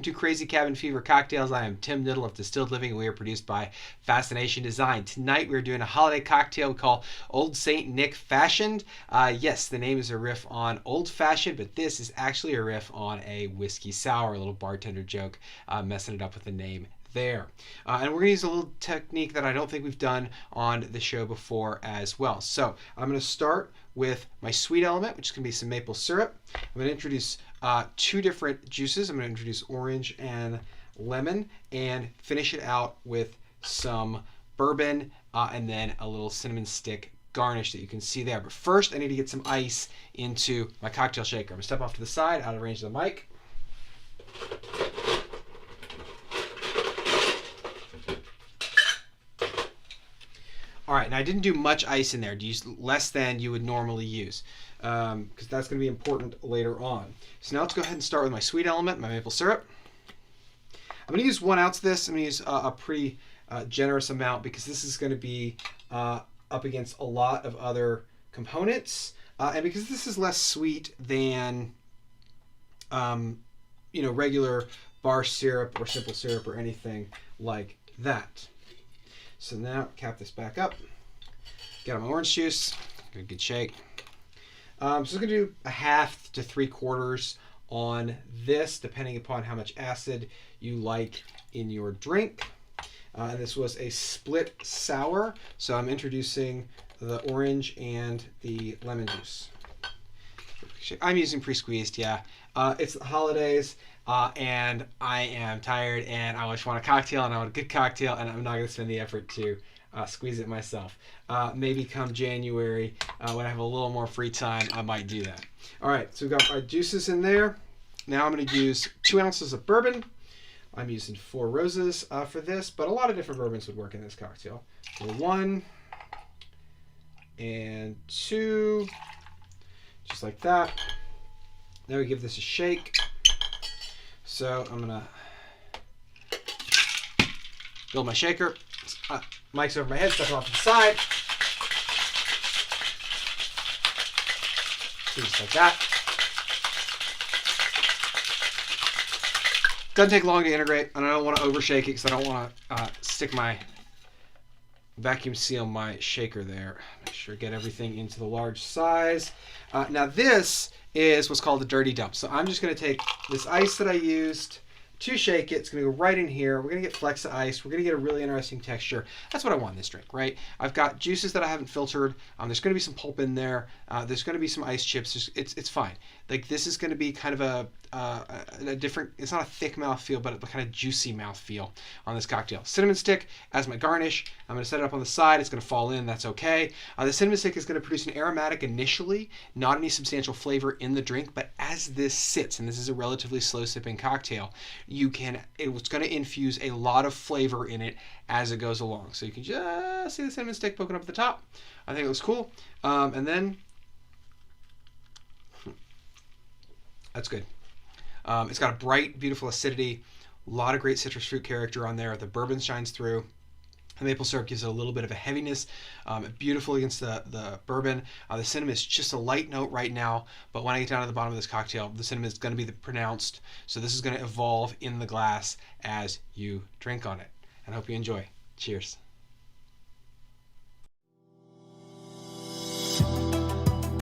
to Crazy Cabin Fever Cocktails. I am Tim Knittel of Distilled Living, and we are produced by Fascination Design. Tonight we're doing a holiday cocktail we call Old Saint Nick Fashioned. Yes, the name is a riff on Old Fashioned, but this is actually a riff on a whiskey sour, a little bartender joke, messing it up with the name there. And we're going to use a little technique that I don't think we've done on the show before as well. So I'm going to start with my sweet element, which is going to be some maple syrup. I'm going to introduce two different juices. I'm going to introduce orange and lemon and finish it out with some bourbon and then a little cinnamon stick garnish that you can see there. But first I need to get some ice into my cocktail shaker. I'm going to step off to the side, out of range of the mic. All right, now I didn't do much ice in there. Use less than you would normally use because that's going to be important later on. So now let's go ahead and start with my sweet element, my maple syrup. I'm going to use 1 ounce of this. I'm going to use a pretty generous amount because this is going to be up against a lot of other components. And because this is less sweet than regular bar syrup or simple syrup or anything like that. So now cap this back up. Get out my orange juice. Give it a good shake. So I'm going to do a 1/2 to 3/4 on this, depending upon how much acid you like in your drink. And this was a split sour, so I'm introducing the orange and the lemon juice. I'm using pre-squeezed, yeah. It's the holidays, and I am tired, and I just want a cocktail, and I want a good cocktail, and I'm not going to spend the effort to squeeze it myself. Maybe come January, when I have a little more free time, I might do that. All right, so we've got our juices in there. Now I'm going to use 2 ounces of bourbon. I'm using 4 Roses for this, but a lot of different bourbons would work in this cocktail. So 1 and 2, just like that. Now we give this a shake. So I'm gonna build my shaker. Mic's over my head, step off to the side. Just like that. Doesn't take long to integrate, and I don't want to overshake it because I don't want to stick my vacuum seal my shaker there. Make sure to get everything into the large size. Now this is what's called a dirty dump. So I'm just going to take this ice that I used to shake it. It's going to go right in here. We're going to get flecks of ice. We're going to get a really interesting texture. That's what I want in this drink, right? I've got juices that I haven't filtered. There's going to be some pulp in there. There's going to be some ice chips. It's fine. Like this is going to be kind of a different, it's not a thick mouthfeel, but a kind of juicy mouthfeel on this cocktail. Cinnamon stick as my garnish. I'm going to set it up on the side. It's going to fall in. That's okay. The cinnamon stick is going to produce an aromatic initially, not any substantial flavor in the drink, but as this sits, and this is a relatively slow sipping cocktail, it's going to infuse a lot of flavor in it as it goes along. So you can just see the cinnamon stick poking up at the top. I think it looks cool. And then that's good. It's got a bright, beautiful acidity, a lot of great citrus fruit character on there. The bourbon shines through. The maple syrup gives it a little bit of a heaviness, beautiful against the bourbon. The cinnamon is just a light note right now, but when I get down to the bottom of this cocktail, the cinnamon is going to be pronounced. So this is going to evolve in the glass as you drink on it. And I hope you enjoy. Cheers.